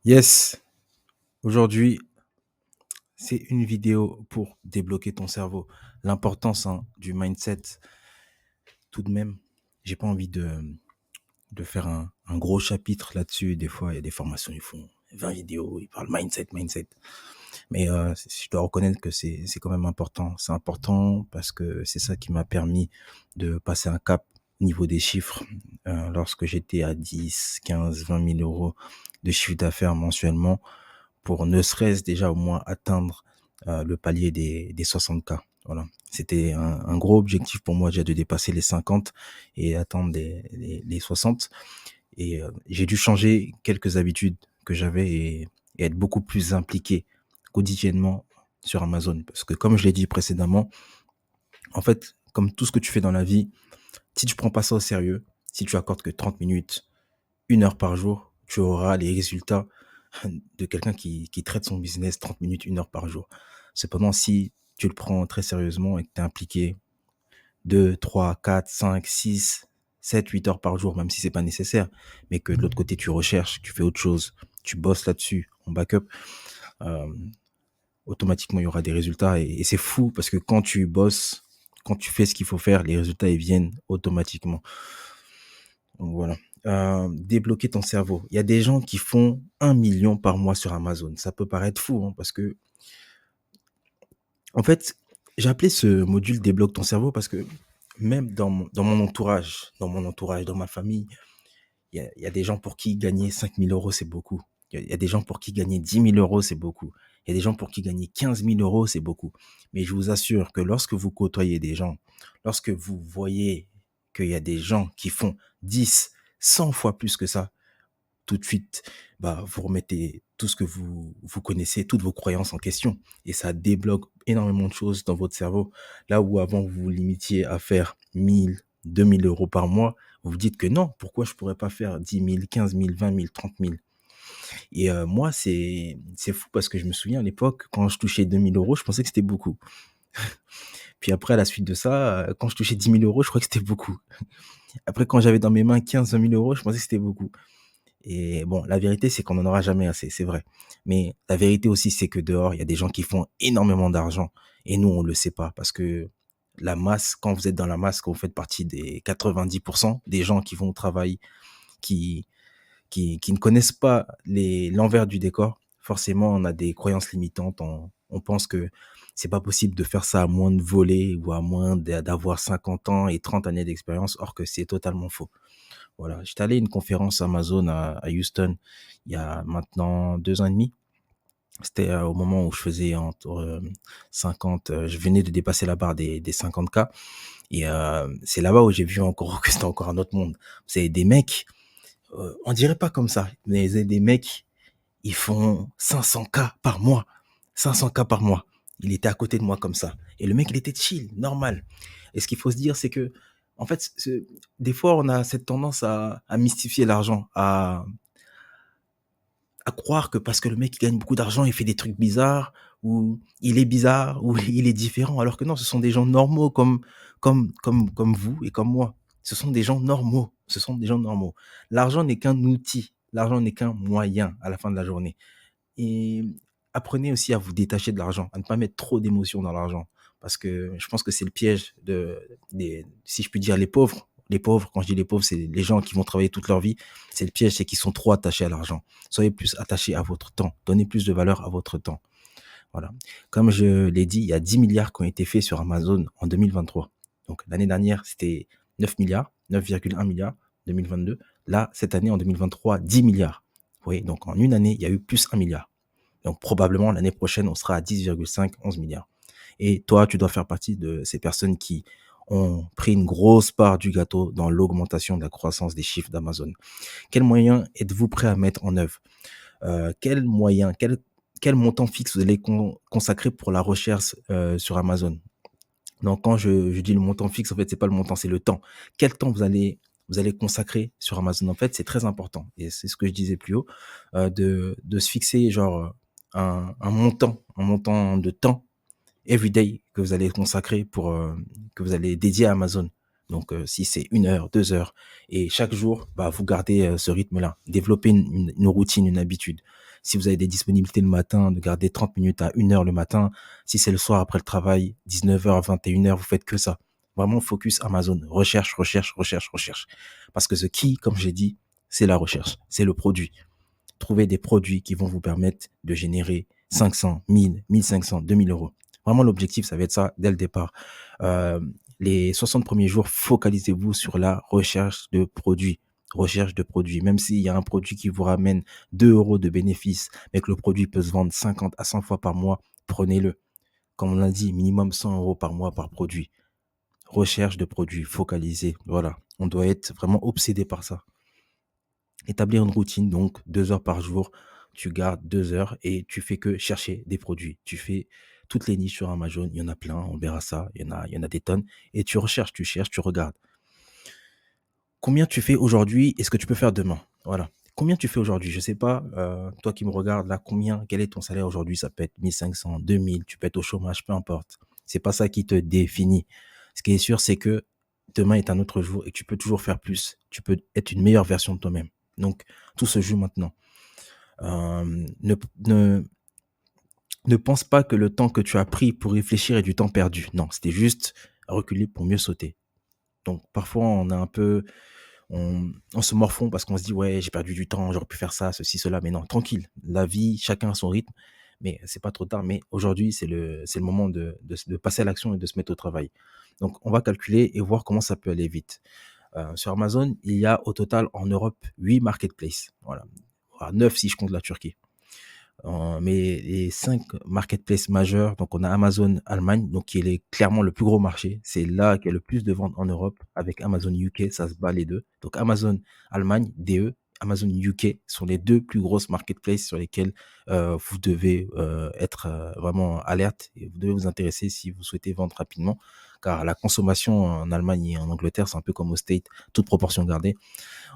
Yes, aujourd'hui, c'est une vidéo pour débloquer ton cerveau. L'importance du mindset, tout de même. J'ai pas envie de faire un gros chapitre là-dessus. Des fois, il y a des formations, ils font 20 vidéos, ils parlent mindset. Mais je dois reconnaître que c'est quand même important. C'est important parce que c'est ça qui m'a permis de passer un cap au niveau des chiffres. Lorsque j'étais à 10, 15, 20 000 euros de chiffre d'affaires mensuellement, pour ne serait-ce déjà au moins atteindre le palier des 60K. Voilà. C'était un gros objectif pour moi déjà de dépasser les 50 et atteindre les 60. Et j'ai dû changer quelques habitudes que j'avais et être beaucoup plus impliqué quotidiennement sur Amazon. Parce que comme je l'ai dit précédemment, en fait, comme tout ce que tu fais dans la vie, si tu prends pas ça au sérieux, si tu accordes que 30 minutes, 1 heure par jour, tu auras les résultats de quelqu'un qui traite son business 30 minutes, 1 heure par jour. Cependant, si tu le prends très sérieusement et que tu es impliqué 2, 3, 4, 5, 6, 7, 8 heures par jour, même si c'est pas nécessaire, mais que de l'autre côté, tu recherches, tu fais autre chose, tu bosses là-dessus en backup, euh, automatiquement, il y aura des résultats. Et c'est fou parce que quand tu bosses, quand tu fais ce qu'il faut faire, les résultats, ils viennent automatiquement. Donc voilà. Débloquer ton cerveau. Il y a des gens qui font 1 million par mois sur Amazon. Ça peut paraître fou, hein, parce que, en fait, j'ai appelé ce module débloque ton cerveau parce que même dans mon entourage, dans ma famille, il y a des gens pour qui gagner 5 000 euros, c'est beaucoup. Il y a des gens pour qui gagner 10 000 euros, c'est beaucoup. Il y a des gens pour qui gagner 15 000 euros, c'est beaucoup. Mais je vous assure que lorsque vous côtoyez des gens, lorsque vous voyez qu'il y a des gens qui font 10, 100 fois plus que ça, tout de suite, bah, vous remettez tout ce que vous connaissez, toutes vos croyances en question. Et ça débloque énormément de choses dans votre cerveau. Là où avant, vous vous limitiez à faire 1 000, 2 000 euros par mois, vous vous dites que non, pourquoi je pourrais pas faire 10 000, 15 000, 20 000, 30 000. Et moi, c'est fou parce que je me souviens à l'époque, quand je touchais 2 000 euros, je pensais que c'était beaucoup. Puis après, à la suite de ça, quand je touchais 10 000 euros, je crois que c'était beaucoup. Après, quand j'avais dans mes mains 15, 20 000 euros, je pensais que c'était beaucoup. Et bon, la vérité, c'est qu'on n'en aura jamais assez, c'est vrai. Mais la vérité aussi, c'est que dehors, il y a des gens qui font énormément d'argent et nous, on le sait pas parce que la masse, quand vous êtes dans la masse, quand vous faites partie des 90% des gens qui vont au travail, qui, qui ne connaissent pas l'envers du décor, forcément, on a des croyances limitantes. On pense que c'est pas possible de faire ça à moins de voler ou à moins d'avoir 50 ans et 30 années d'expérience, or que c'est totalement faux. Voilà, j'étais allé à une conférence Amazon à Houston il y a maintenant 2 ans et demi. C'était au moment où je faisais entre 50, je venais de dépasser la barre des 50K. Et c'est là-bas où j'ai vu encore que c'était encore un autre monde. C'est des mecs, on dirait pas comme ça, mais c'est des mecs, ils font 500K par mois. 500K par mois. Il était à côté de moi comme ça. Et le mec, il était chill, normal. Et ce qu'il faut se dire, c'est que, en fait, des fois, on a cette tendance à mystifier l'argent, à croire que parce que le mec il gagne beaucoup d'argent, il fait des trucs bizarres, ou il est bizarre, ou il est différent. Alors que non, ce sont des gens normaux comme vous et comme moi. Ce sont des gens normaux. Ce sont des gens normaux. L'argent n'est qu'un outil. L'argent n'est qu'un moyen à la fin de la journée. Et apprenez aussi à vous détacher de l'argent, à ne pas mettre trop d'émotions dans l'argent. Parce que je pense que c'est le piège si je puis dire, les pauvres. Les pauvres, quand je dis les pauvres, c'est les gens qui vont travailler toute leur vie. C'est le piège, c'est qu'ils sont trop attachés à l'argent. Soyez plus attachés à votre temps. Donnez plus de valeur à votre temps. Voilà. Comme je l'ai dit, il y a 10 milliards qui ont été faits sur Amazon en 2023. Donc, l'année dernière, c'était 9 milliards, 9,1 milliards, 2022. Là, cette année, en 2023, 10 milliards. Vous voyez, donc en une année, il y a eu plus 1 milliard. Donc probablement l'année prochaine, on sera à 10,5, 11 milliards. Et toi, tu dois faire partie de ces personnes qui ont pris une grosse part du gâteau dans l'augmentation de la croissance des chiffres d'Amazon. Quels moyens êtes-vous prêt à mettre en œuvre? Quel moyen, quel montant fixe vous allez consacrer pour la recherche sur Amazon? Donc quand je dis le montant fixe, en fait, c'est pas le montant, c'est le temps. Quel temps vous allez consacrer sur Amazon? En fait, c'est très important. Et c'est ce que je disais plus haut, de se fixer genre un montant de temps everyday que vous allez consacrer que vous allez dédier à Amazon. Donc, si c'est 1 heure, 2 heures et chaque jour, bah, vous gardez, ce rythme-là. Développez une routine, une habitude. Si vous avez des disponibilités le matin, de garder 30 minutes à 1 heure le matin. Si c'est le soir après le travail, 19 heures à 21 heures, vous faites que ça. Vraiment focus Amazon. Recherche, recherche, recherche, recherche. Parce que ce qui, comme j'ai dit, c'est la recherche, c'est le produit. Trouver des produits qui vont vous permettre de générer 500, 1000, 1500, 2000 euros. Vraiment, l'objectif, ça va être ça dès le départ. Euh, les 60 premiers jours, focalisez-vous sur la recherche de produits. Recherche de produits. Même s'il y a un produit qui vous ramène 2 euros de bénéfice, mais que le produit peut se vendre 50 à 100 fois par mois, prenez-le. Comme on l'a dit, minimum 100 euros par mois par produit. Recherche de produits, focalisé. Voilà. On doit être vraiment obsédé par ça. Établir une routine, donc 2 heures par jour, tu gardes 2 heures et tu fais que chercher des produits. Tu fais toutes les niches sur Amazon, il y en a plein, on verra ça, il y en a des tonnes et tu recherches, tu cherches, tu regardes. Combien tu fais aujourd'hui et ce que tu peux faire demain? Voilà. Combien tu fais aujourd'hui? Je sais pas, toi qui me regardes là, quel est ton salaire aujourd'hui? Ça peut être 1 500, 2 000, tu peux être au chômage, peu importe. C'est pas ça qui te définit. Ce qui est sûr, c'est que demain est un autre jour et tu peux toujours faire plus. Tu peux être une meilleure version de toi-même. Donc, tout se joue maintenant. Ne, ne, ne pense pas que le temps que tu as pris pour réfléchir est du temps perdu. Non, c'était juste reculer pour mieux sauter. Donc, parfois, on se morfond parce qu'on se dit, ouais, j'ai perdu du temps, j'aurais pu faire ça, ceci, cela. Mais non, tranquille. La vie, chacun a son rythme. Mais c'est pas trop tard. Mais aujourd'hui, c'est le moment de passer à l'action et de se mettre au travail. Donc, on va calculer et voir comment ça peut aller vite. Sur Amazon, il y a au total en Europe 8 marketplaces. Voilà. 9 si je compte la Turquie. Mais les 5 marketplaces majeurs, donc on a Amazon Allemagne, donc qui est clairement le plus gros marché. C'est là qu'il y a le plus de ventes en Europe. Avec Amazon UK, ça se bat les deux. Donc Amazon Allemagne, DE, Amazon UK sont les deux plus grosses marketplaces sur lesquelles vous devez être vraiment alerte et vous devez vous intéresser si vous souhaitez vendre rapidement. Car la consommation en Allemagne et en Angleterre, c'est un peu comme au State, toute proportion gardée.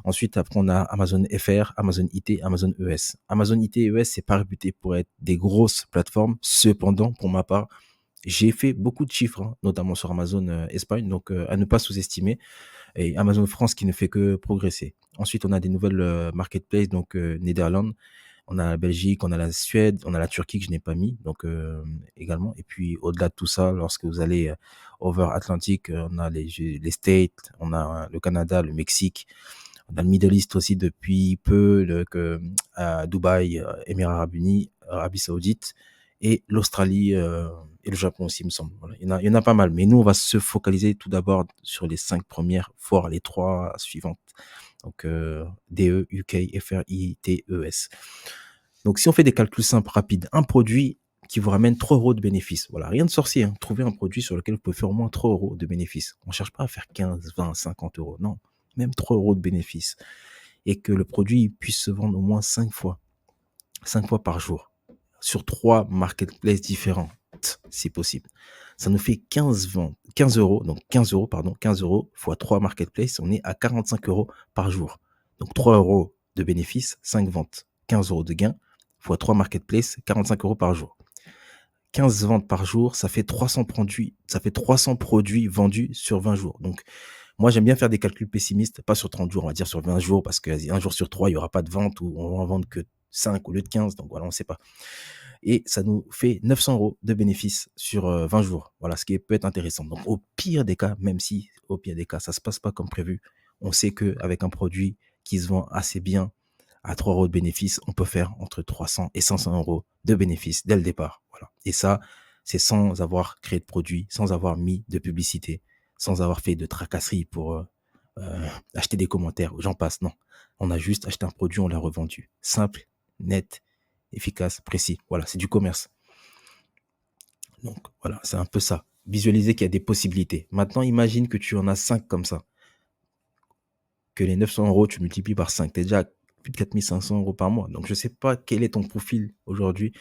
Ensuite, après, on a Amazon FR, Amazon IT, Amazon ES. Amazon IT et ES, c'est pas réputé pour être des grosses plateformes. Cependant, pour ma part, j'ai fait beaucoup de chiffres, hein, notamment sur Amazon Espagne, donc à ne pas sous-estimer. Et Amazon France qui ne fait que progresser. Ensuite, on a des nouvelles marketplaces, donc Netherlands, on a la Belgique, on a la Suède, on a la Turquie que je n'ai pas mis, donc également. Et puis, au-delà de tout ça, lorsque vous allez over Atlantique, on a les States, on a le Canada, le Mexique, on a le Middle East aussi depuis peu, Dubaï, Émirats Arabes Unis, Arabie Saoudite, et l'Australie et le Japon aussi, il me semble. Voilà. Il y en a pas mal, mais nous, on va se focaliser tout d'abord sur les 5 premières, voire les 3 suivantes. Donc, DE, UK, FRI, TES. Donc, si on fait des calculs simples, rapides, un produit qui vous ramène 3 euros de bénéfice. Voilà, rien de sorcier. Hein. Trouvez un produit sur lequel vous pouvez faire au moins 3 euros de bénéfice. On ne cherche pas à faire 15, 20, 50 euros. Non, même 3 euros de bénéfice. Et que le produit puisse se vendre au moins 5 fois. 5 fois par jour. Sur 3 marketplaces différents, si possible. Ça nous fait 15 euros, donc 15 euros, pardon, 15 euros fois 3 marketplaces, on est à 45 euros par jour. Donc 3 euros de bénéfice, 5 ventes, 15 euros de gain, fois 3 marketplaces, 45 euros par jour. 15 ventes par jour, ça fait 300 produits vendus sur 20 jours. Donc, moi, j'aime bien faire des calculs pessimistes, pas sur 30 jours, on va dire sur 20 jours, parce qu'un jour sur 3, il n'y aura pas de vente ou on va en vendre que 5 au lieu de 15. Donc voilà, on ne sait pas. Et ça nous fait 900 euros de bénéfice sur 20 jours. Voilà, ce qui peut être intéressant. Donc, au pire des cas, même si au pire des cas, ça ne se passe pas comme prévu, on sait qu'avec un produit qui se vend assez bien, à 3 euros de bénéfice, on peut faire entre 300 et 500 euros de bénéfice dès le départ. Voilà. Et ça, c'est sans avoir créé de produit, sans avoir mis de publicité, sans avoir fait de tracasserie pour acheter des commentaires, j'en passe. Non, on a juste acheté un produit, on l'a revendu. Simple, net, efficace, précis. Voilà, c'est du commerce. Donc voilà, c'est un peu ça. Visualiser qu'il y a des possibilités. Maintenant, imagine que tu en as 5 comme ça. Que les 900 euros, tu multiplies par 5. Tu es déjà à plus de 4500 euros par mois. Donc, je ne sais pas quel est ton profil aujourd'hui,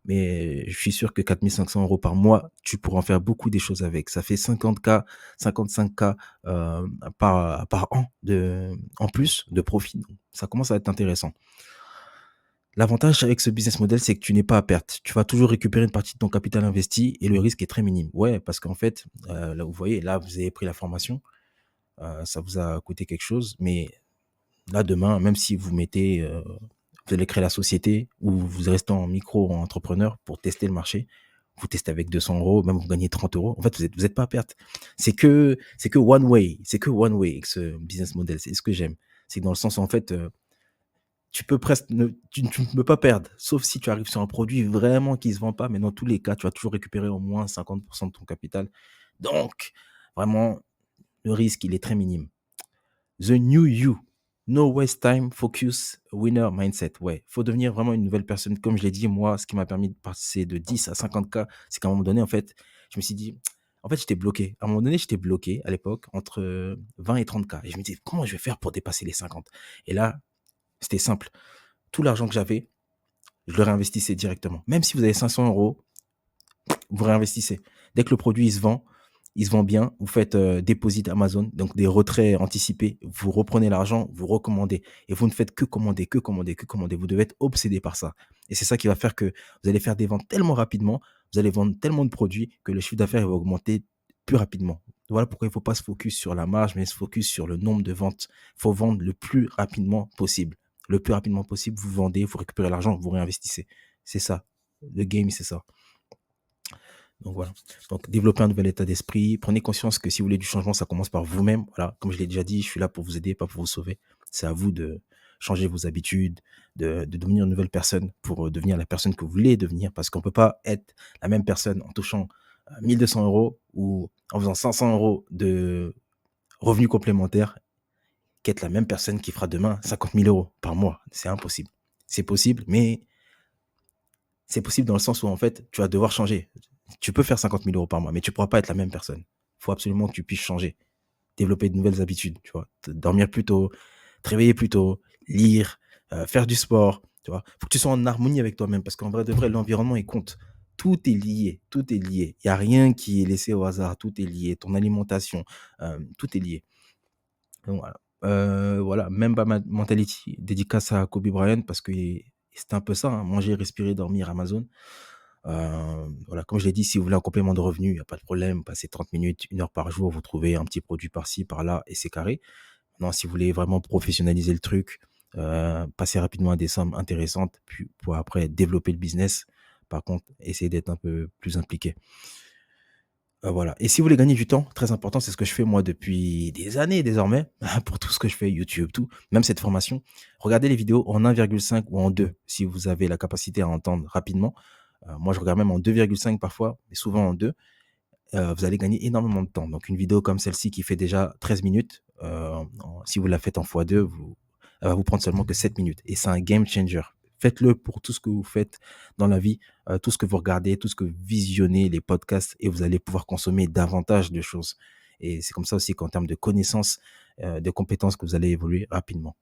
mais je suis sûr que 4500 euros par mois, tu pourras en faire beaucoup des choses avec. Ça fait 50K, 55K par an en plus de profit. Donc, ça commence à être intéressant. L'avantage avec ce business model, c'est que tu n'es pas à perte. Tu vas toujours récupérer une partie de ton capital investi et le risque est très minime. Ouais, parce qu'en fait, là, vous voyez, là, vous avez pris la formation. ça vous a coûté quelque chose. Mais là, demain, même si vous mettez, vous allez créer la société ou vous restez en micro-entrepreneur pour tester le marché, vous testez avec 200 euros, même vous gagnez 30 euros. En fait, vous êtes pas à perte. C'est que one way. C'est que one way avec ce business model. C'est ce que j'aime. C'est dans le sens où, en fait, tu peux presque tu ne peux pas perdre, sauf si tu arrives sur un produit vraiment qui se vend pas, mais dans tous les cas, tu vas toujours récupérer au moins 50 de ton capital. Donc, vraiment, le risque, il est très minime. The new you. No waste time, focus, winner mindset. Ouais, faut devenir vraiment une nouvelle personne. Comme je l'ai dit, moi, ce qui m'a permis de passer de 10 à 50K, c'est qu'à un moment donné, en fait, je me suis dit, en fait, j'étais bloqué. À un moment donné, j'étais bloqué à l'époque entre 20 et 30K. Et je me disais, comment je vais faire pour dépasser les 50? Et là, c'était simple. Tout l'argent que j'avais, je le réinvestissais directement. Même si vous avez 500 euros, vous réinvestissez. Dès que le produit il se vend bien, vous faites deposit Amazon, donc des retraits anticipés, vous reprenez l'argent, vous recommandez et vous ne faites que commander, que commander, que commander. Vous devez être obsédé par ça. Et c'est ça qui va faire que vous allez faire des ventes tellement rapidement, vous allez vendre tellement de produits que le chiffre d'affaires va augmenter plus rapidement. Voilà pourquoi il ne faut pas se focus sur la marge, mais se focus sur le nombre de ventes. Il faut vendre le plus rapidement possible. Le plus rapidement possible, vous vendez, vous récupérez l'argent, vous réinvestissez. C'est ça. Le game, c'est ça. Donc voilà. Donc développer un nouvel état d'esprit. Prenez conscience que si vous voulez du changement, ça commence par vous-même. Voilà. Comme je l'ai déjà dit, je suis là pour vous aider, pas pour vous sauver. C'est à vous de changer vos habitudes, de devenir une nouvelle personne pour devenir la personne que vous voulez devenir. Parce qu'on ne peut pas être la même personne en touchant 1200 euros ou en faisant 500 euros de revenus complémentaires qu'être la même personne qui fera demain 50 000 euros par mois. C'est impossible. C'est possible, mais c'est possible dans le sens où, en fait, tu vas devoir changer. Tu peux faire 50 000 euros par mois, mais tu ne pourras pas être la même personne. Il faut absolument que tu puisses changer, développer de nouvelles habitudes, tu vois. Dormir plus tôt, te réveiller plus tôt, lire, faire du sport, tu vois. Il faut que tu sois en harmonie avec toi-même parce qu'en vrai de vrai, l'environnement, il compte. Tout est lié, tout est lié. Il n'y a rien qui est laissé au hasard, tout est lié. Ton alimentation, tout est lié. Donc voilà. Voilà, Memba Mentality, dédicace à Kobe Bryant parce que c'était un peu ça, hein, manger, respirer, dormir, Amazon. Voilà, comme je l'ai dit, si vous voulez un complément de revenu, il n'y a pas de problème. Passez 30 minutes, 1 heure par jour, vous trouvez un petit produit par-ci, par-là et c'est carré. Non, si vous voulez vraiment professionnaliser le truc, passer rapidement à des sommes intéressantes, puis pour après développer le business. Par contre, essayez d'être un peu plus impliqué. Voilà. Et si vous voulez gagner du temps, très important, c'est ce que je fais moi depuis des années désormais, pour tout ce que je fais, YouTube, tout, même cette formation. Regardez les vidéos en 1,5 ou en 2 si vous avez la capacité à entendre rapidement. Moi, je regarde même en 2,5 parfois, mais souvent en 2. Vous allez gagner énormément de temps. Donc une vidéo comme celle-ci qui fait déjà 13 minutes, si vous la faites en x2, elle va vous prendre seulement que 7 minutes. Et c'est un game changer. Faites-le pour tout ce que vous faites dans la vie, tout ce que vous regardez, tout ce que vous visionnez, les podcasts, et vous allez pouvoir consommer davantage de choses. Et c'est comme ça aussi qu'en termes de connaissances, de compétences, que vous allez évoluer rapidement.